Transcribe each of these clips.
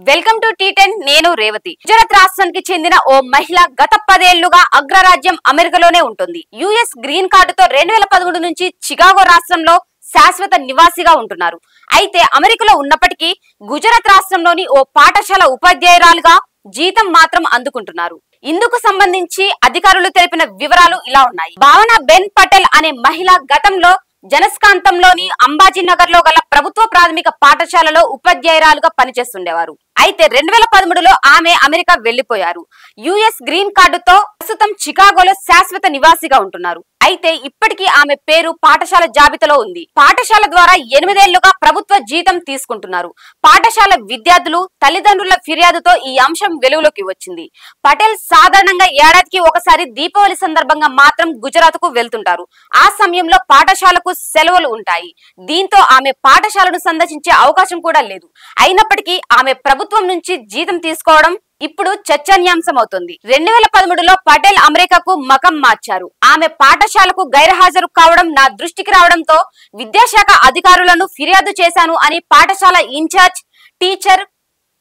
Welcome to టీ10 నేను రేవతి. గుజరాత్ రాష్ట్రానికి చెందిన ఓ మహిళ గత 10 ఏళ్లుగా అగ్రరాజ్యం అమెరికాలోనే ఉంటుంది. యుఎస్ గ్రీన్ కార్డుతో 2013 నుంచి చికాగో రాష్ట్రంలో శాశ్వత నివాసిగా ఉంటున్నారు. అయితే అమెరికాలో ఉన్నప్పటికీ గుజరాత్ రాష్ట్రంలోని ఓ పాఠశాల ఉపాధ్యాయురాలుగా జీతం మాత్రం అందుకుంటున్నారు. ఇందుకు సంబంధించి అధికారులు తెలిపిన వివరాలు ఇలా ఉన్నాయి. భావన బెన్ పటేల్ అనే మహిళ గతంలో జనస్కాంతంలోని అంబాజీనగర్ లో గల ప్రభుత్వ ప్రాథమిక పాఠశాలలో ఉపాధ్యాయురాలుగా పనిచేస్తుండేవారు. అయితే 2013లో ఆమె అమెరికా వెళ్లిపోయారు. యుఎస్ గ్రీన్ కార్డుతో ప్రస్తుతం చికాగోలో శాశ్వత నివాసిగా ఉంటున్నారు. అయితే ఇప్పటికీ ఆమె పేరు పాఠశాల జాబితాలో ఉంది. పాఠశాల ద్వారా 8 ఏళ్లుగా ప్రభుత్వ జీతం తీసుకుంటున్నారు. పాఠశాల విద్యార్థులు తల్లిదండ్రుల ఫిర్యాదుతో ఈ అంశం వెలుగులోకి వచ్చింది. పటేల్ సాధారణంగా ఏడాదికి ఒకసారి దీపావళి సందర్భంగా మాత్రం గుజరాత్ కు వెళ్తుంటారు. ఆ సమయంలో పాఠశాలకు సెలవులు ఉంటాయి. దీంతో ఆమె పాఠశాలను సందర్శించే అవకాశం కూడా లేదు. అయినప్పటికీ ఆమె ప్రభుత్వం నుంచి జీతం తీసుకోవడం ఇప్పుడు చర్చనీయాంశం అవుతుంది. 2013లో పటేల్ అమెరికాకు మకం మార్చారు. ఆమె పాఠశాలకు గైర్హాజరు కావడం నా దృష్టికి రావడంతో విద్యాశాఖ అధికారులను ఫిర్యాదు చేశాను అని పాఠశాల ఇన్ఛార్జ్ టీచర్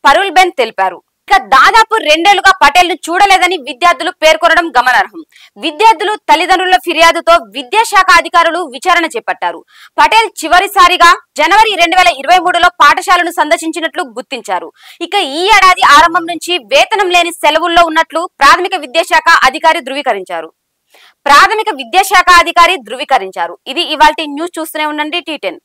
పరుల్ బెన్ తెలిపారు. ఇక దాదాపు 2 ఏళ్లుగా పటేల్ ను చూడలేదని విద్యార్థులు పేర్కొనడం గమనార్హం. విద్యార్థులు తల్లిదండ్రుల ఫిర్యాదుతో విద్యాశాఖ అధికారులు విచారణ చేపట్టారు. పటేల్ చివరిసారిగా జనవరి 2023లో పాఠశాలను సందర్శించినట్లు గుర్తించారు. ఇక ఈ ఏడాది ఆరంభం నుంచి వేతనం లేని సెలవుల్లో ఉన్నట్లు ప్రాథమిక విద్యాశాఖ అధికారి ధృవీకరించారు. ఇది ఇవాల్టి న్యూస్. చూస్తూనే ఉండండి టీ10.